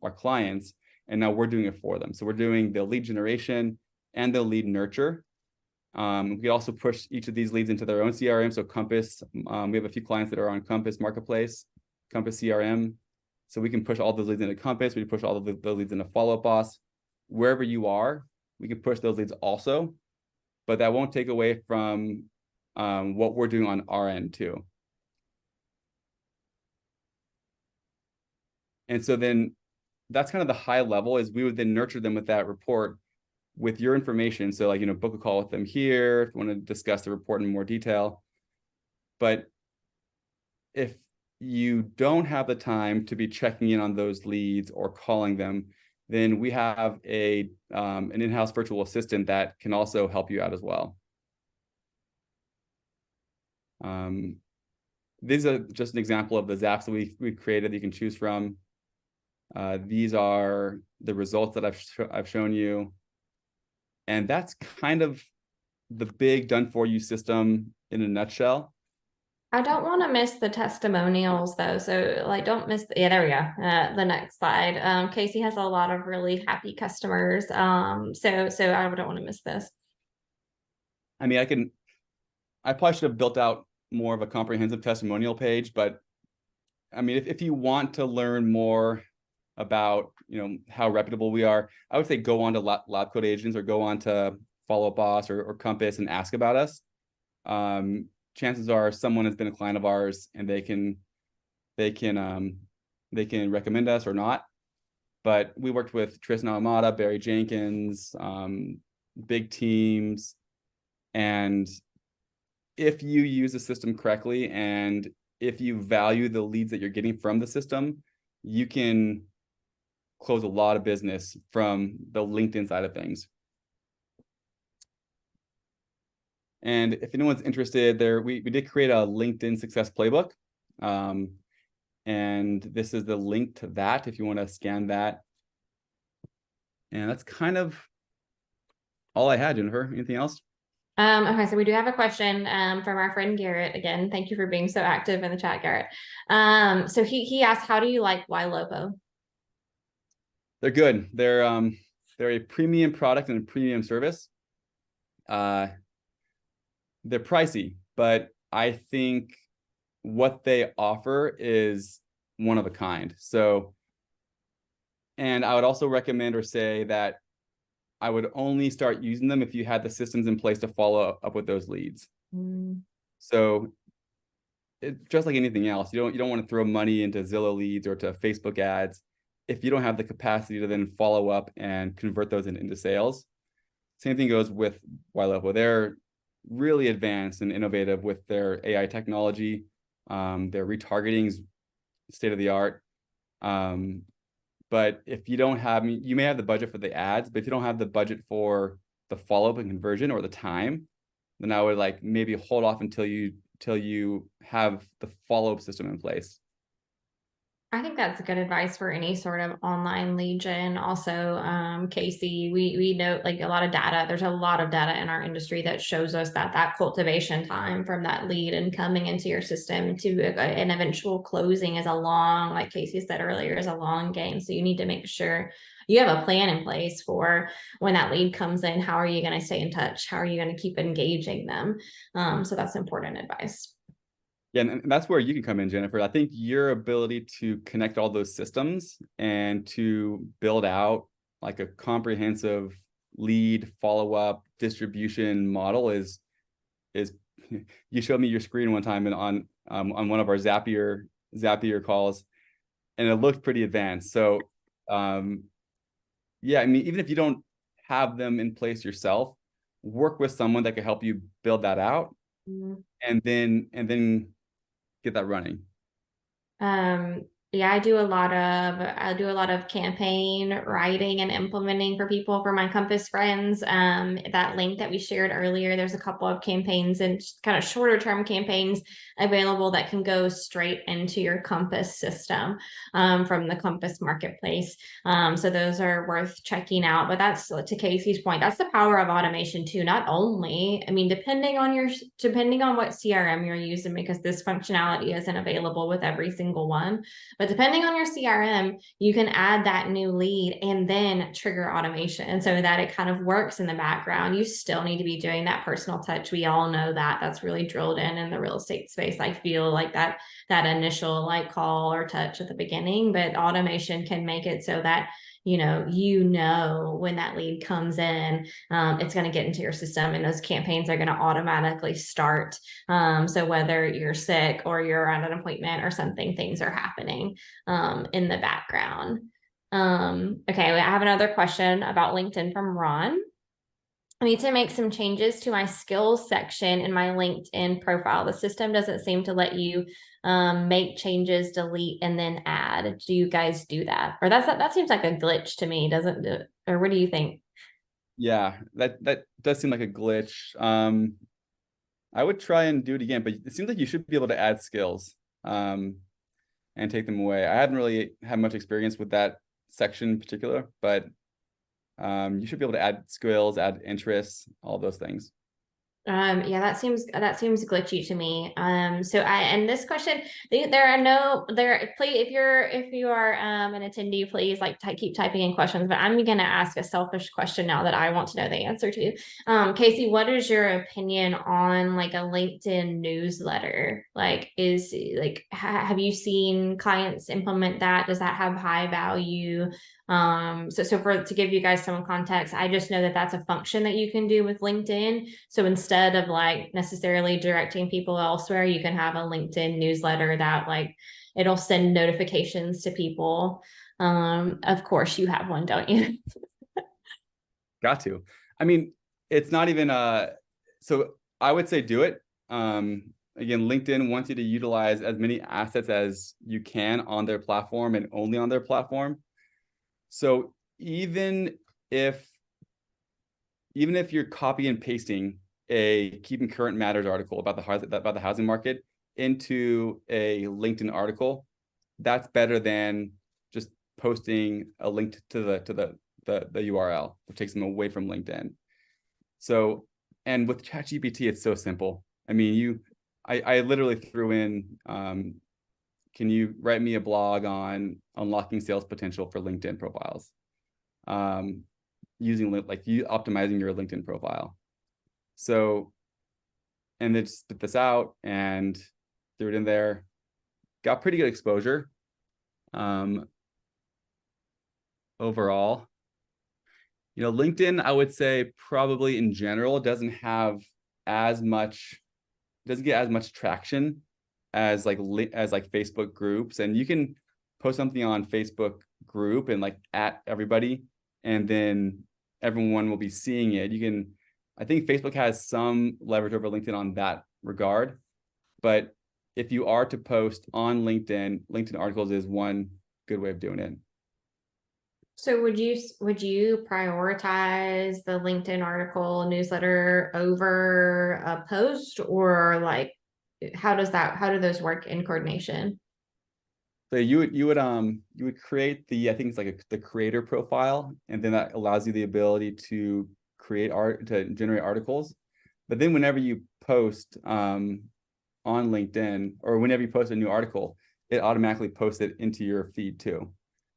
our clients, and now we're doing it for them. So we're doing the lead generation and the lead nurture. We also push each of these leads into their own CRM. So Compass, we have a few clients that are on Compass Marketplace, Compass CRM. So we can push all those leads into Compass. We push all of the leads into Follow Up Boss. Wherever you are, we can push those leads also, but that won't take away from what we're doing on our end too. And so then that's kind of the high level, is we would then nurture them with that report with your information. So like, you know, book a call with them here if you want to discuss the report in more detail. But if you don't have the time to be checking in on those leads or calling them, then we have an in-house virtual assistant that can also help you out as well. These are just an example of the Zaps that we've created that you can choose from. These are the results that I've shown you. And that's kind of the big done-for-you system in a nutshell. I don't want to miss the testimonials though. So like, don't miss, yeah, there we go. The next slide. Casey has a lot of really happy customers. So I don't want to miss this. I mean, I probably should have built out more of a comprehensive testimonial page, but I mean, if you want to learn more about, you know, how reputable we are, I would say go on to Lab Code Agents or go on to Follow Up Boss or Compass and ask about us. Chances are someone has been a client of ours and they can recommend us or not. But we worked with Tristan Almada, Barry Jenkins, big teams. And if you use the system correctly and if you value the leads that you're getting from the system, you can close a lot of business from the LinkedIn side of things. And if anyone's interested, we did create a LinkedIn success playbook. And this is the link to that if you want to scan that. And that's kind of all I had, Jennifer. Anything else? Okay, so we do have a question from our friend Garrett. Again, thank you for being so active in the chat, Garrett. So he asked, how do you like YLopo? They're good. They're a premium product and a premium service. They're pricey, but I think what they offer is one of a kind. So, and I would also recommend or say that I would only start using them if you had the systems in place to follow up with those leads. Mm. So just like anything else, you don't want to throw money into Zillow leads or to Facebook ads if you don't have the capacity to then follow up and convert those into sales. Same thing goes with YLopo. They're really advanced and innovative with their AI technology. Their retargeting is state of the art. But if you don't have, you may have the budget for the ads, but if you don't have the budget for the follow-up and conversion or the time, then I would like maybe hold off until you have the follow-up system in place. I think that's good advice for any sort of online lead gen. Also, Casey, we know like a lot of data. There's a lot of data in our industry that shows us that cultivation time from that lead and coming into your system to an eventual closing is a long, like Casey said earlier, is a long game. So you need to make sure you have a plan in place for when that lead comes in. How are you going to stay in touch? How are you going to keep engaging them? So that's important advice. Yeah, and that's where you can come in, Jennifer. I think your ability to connect all those systems and to build out like a comprehensive lead follow-up distribution model is you showed me your screen one time and on one of our Zapier calls, and it looked pretty advanced. So yeah, I mean, even if you don't have them in place yourself, work with someone that can help you build that out, and then get that running. Yeah, I do a lot of campaign writing and implementing for people for my Compass friends. That link that we shared earlier, there's a couple of campaigns and kind of shorter term campaigns available that can go straight into your Compass system from the Compass marketplace. So those are worth checking out. But that's to Casey's point, that's the power of automation too. Not only, I mean, depending on what CRM you're using, because this functionality isn't available with every single one. But depending on your CRM, you can add that new lead and then trigger automation so that it kind of works in the background. You still need to be doing that personal touch. We all know that that's really drilled in the real estate space. I feel like that initial like call or touch at the beginning, but automation can make it so that when that lead comes in, it's going to get into your system and those campaigns are going to automatically start. So whether you're sick or you're at an appointment or something, things are happening in the background. Okay, I have another question about LinkedIn from Ron. I need to make some changes to my skills section in my LinkedIn profile. The system doesn't seem to let you make changes, delete, and then add. Do you guys do that? Or that seems like a glitch to me, doesn't it? Or what do you think? Yeah, that does seem like a glitch. I would try and do it again, but it seems like you should be able to add skills and take them away. I haven't really had much experience with that section in particular, but you should be able to add skills, add interests, all those things. Yeah, that seems glitchy to me. And this question, if you are an attendee, please like keep typing in questions, but I'm gonna ask a selfish question now that I want to know the answer to. Casey, what is your opinion on like a LinkedIn newsletter? Like have you seen clients implement that? Does that have high value? To give you guys some context, I just know that that's a function that you can do with LinkedIn. So instead of like necessarily directing people elsewhere, you can have a LinkedIn newsletter that like it'll send notifications to people. Of course you have one, don't you? Got to. I mean, it's not even so I would say do it. Again, LinkedIn wants you to utilize as many assets as you can on their platform and only on their platform. So even if you're copy and pasting a Keeping Current Matters article about the housing market into a LinkedIn article, that's better than just posting a link to the URL, which takes them away from LinkedIn. So, and with ChatGPT, it's so simple. I mean, I literally threw in, can you write me a blog on unlocking sales potential for LinkedIn profiles? Using you optimizing your LinkedIn profile. So, and then spit this out and threw it in there. Got pretty good exposure. Overall, LinkedIn, I would say probably in general doesn't get as much traction as Facebook groups. And you can post something on Facebook group and at everybody, and then everyone will be seeing it. I think Facebook has some leverage over LinkedIn on that regard. But if you are to post on LinkedIn articles is one good way of doing it. So would you prioritize the LinkedIn article newsletter over a post, or how do those work in coordination? So you would create I think it's the creator profile, and then that allows you the ability to generate articles. But then whenever you post on LinkedIn, or whenever you post a new article, it automatically posts it into your feed too.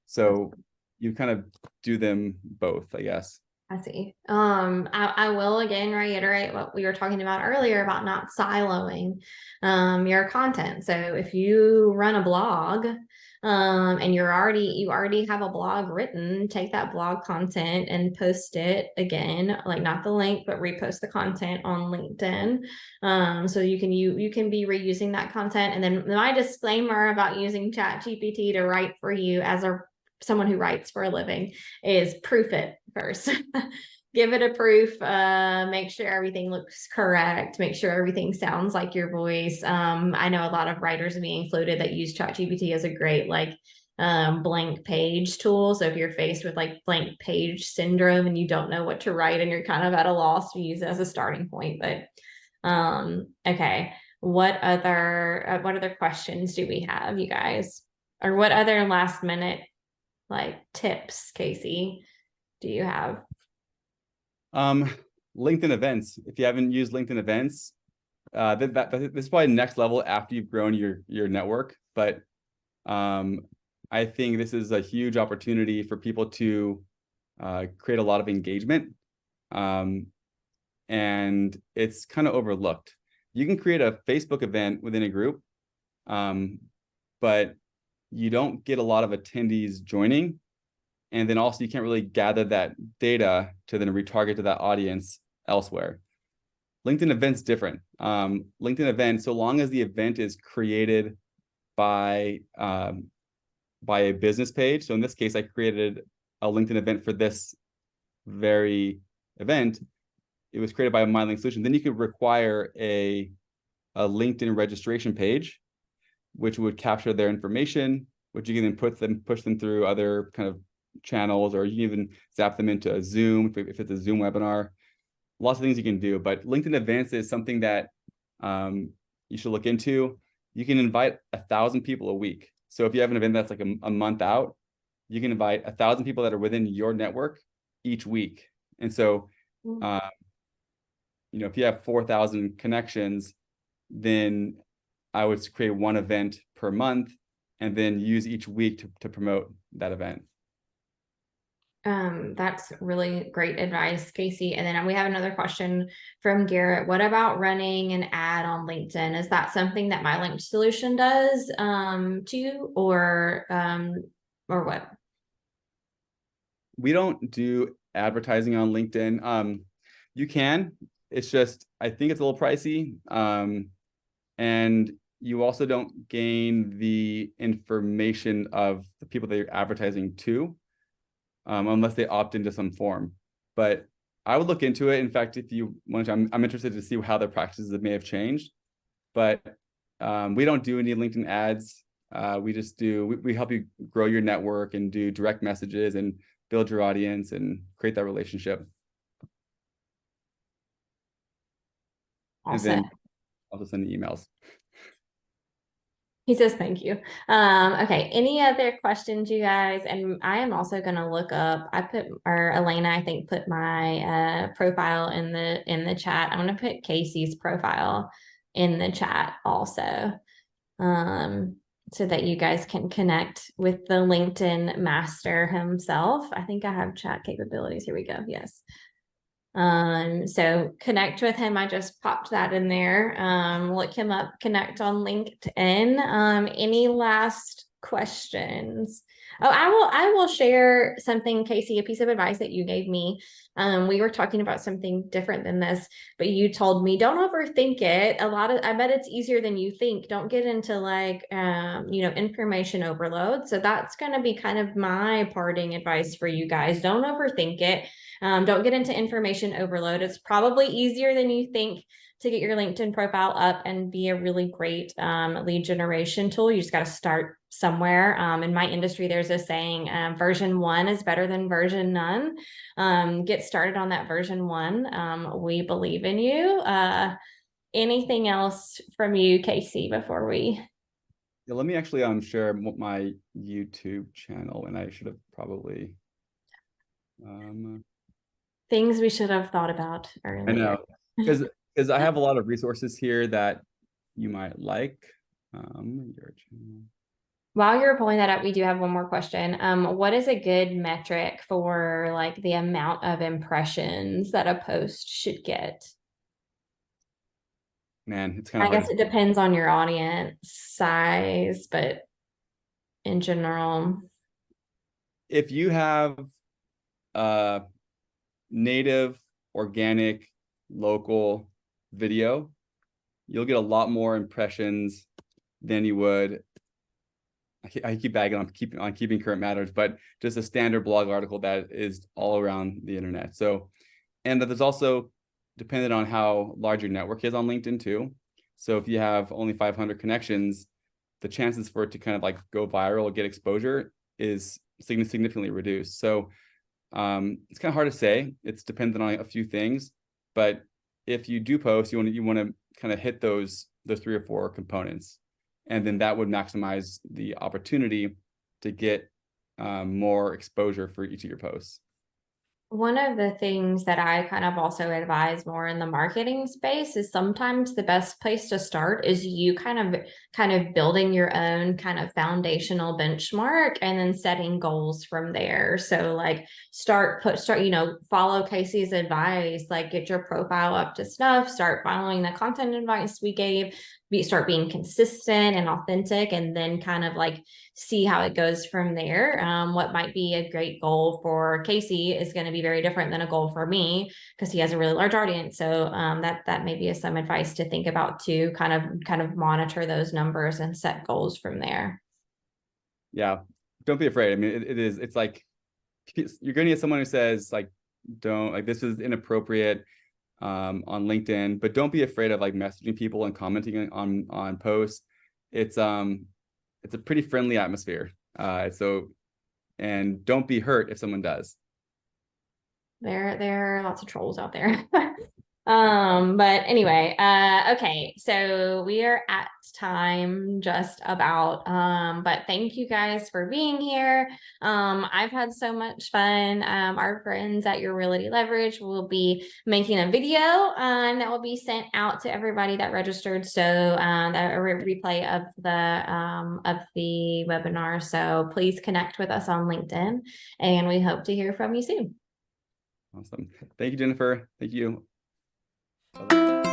So you kind of do them both, I guess. I see. I will again reiterate what we were talking about earlier about not siloing your content. So if you run a blog, and you already have a blog written, take that blog content and post it again, not the link, but repost the content on LinkedIn. So you can be reusing that content. And then my disclaimer about using ChatGPT to write for you as someone who writes for a living is proof it first. Give it a proof, make sure everything looks correct, make sure everything sounds like your voice. I know a lot of writers, me included, that use ChatGPT as a great blank page tool. So if you're faced with blank page syndrome and you don't know what to write and you're kind of at a loss, we use it as a starting point. But okay, what other questions do we have, you guys? Or what other last minute tips, Casey, do you have? LinkedIn events. If you haven't used LinkedIn events, this is probably next level after you've grown your network. But I think this is a huge opportunity for people to create a lot of engagement. And it's kind of overlooked. You can create a Facebook event within a group, but you don't get a lot of attendees joining. And then also you can't really gather that data to then retarget to that audience elsewhere. LinkedIn events different. LinkedIn event, so long as the event is created by a business page. So in this case, I created a LinkedIn event for this very event. It was created by a MyLink solution. Then you could require a LinkedIn registration page, which would capture their information, which you can then push them through other kind of channels, or you can even zap them into a Zoom if it's a Zoom webinar. Lots of things you can do, but LinkedIn Advanced is something that you should look into. You can invite 1,000 people a week. So if you have an event that's a month out, you can invite 1,000 people that are within your network each week. And so, if you have 4,000 connections, then I would create one event per month and then use each week to promote that event. That's really great advice, Casey. And then we have another question from Garrett. What about running an ad on LinkedIn? Is that something that MyLink solution does too, or what? We don't do advertising on LinkedIn. You can. It's just, I think it's a little pricey. And you also don't gain the information of the people that you're advertising to, unless they opt into some form. But I would look into it. In fact, if you want to, I'm interested to see how their practices may have changed. But we don't do any LinkedIn ads. We help you grow your network and do direct messages and build your audience and create that relationship. Awesome. And then also send the emails. He says thank you. Okay, any other questions, you guys? And I am also gonna look up, or Elena, I think, put my profile in the chat. I'm gonna put Casey's profile in the chat also. Um, so that you guys can connect with the LinkedIn master himself. I think I have chat capabilities. Here we go. Yes. So connect with him. I just popped that in there. Look him up, connect on LinkedIn. Any last questions? Oh, I will share something, Casey, a piece of advice that you gave me. We were talking about something different than this, but you told me don't overthink it. I bet it's easier than you think. Don't get into like information overload. So that's gonna be kind of my parting advice for you guys. Don't overthink it. Don't get into information overload. It's probably easier than you think to get your LinkedIn profile up and be a really great lead generation tool. You just got to start somewhere. In my industry, there's a saying, version 1 is better than version none. Get started on that version 1. We believe in you. Anything else from you, Casey, before we? Yeah, let me actually share my YouTube channel, and I should have probably Things we should have thought about earlier. I know, because I have a lot of resources here that you might like. Your channel. While you're pulling that up, we do have one more question. What is a good metric for like the amount of impressions that a post should get? Man, it's kind I of hard guess to it depends on your audience size, but in general, if you have native, organic, local video, you'll get a lot more impressions than you would. I keep bagging on keeping current matters, but just a standard blog article that is all around the internet. So, and that there's also dependent on how large your network is on LinkedIn too. So if you have only 500 connections, the chances for it to kind of like go viral or get exposure is significantly reduced. So it's kind of hard to say. It's dependent on a few things, but if you do post, you want to kind of hit those 3 or 4 components, and then that would maximize the opportunity to get more exposure for each of your posts. one of the things that I kind of also advise more in the marketing space is sometimes the best place to start is you kind of building your own kind of foundational benchmark and then setting goals from there. So like follow Casey's advice, like get your profile up to snuff, start following the content advice we gave, start being consistent and authentic, and then kind of like see how it goes from there. What might be a great goal for Casey is going to be very different than a goal for me because he has a really large audience. So that may be some advice to think about too. Kind of monitor those numbers and set goals from there. Yeah, don't be afraid. I mean, it's like you're going to get someone who says like, don't, like, this is inappropriate on LinkedIn, but don't be afraid of like messaging people and commenting on posts. It's a pretty friendly atmosphere. And don't be hurt if someone does. There are lots of trolls out there. But anyway, okay, so we are at time just about. But thank you guys for being here. I've had so much fun. Our friends at Your Realty Leverage will be making a video that will be sent out to everybody that registered. So a replay of the webinar. So please connect with us on LinkedIn, and we hope to hear from you soon. Awesome. Thank you, Jennifer. Thank you. Bye-bye.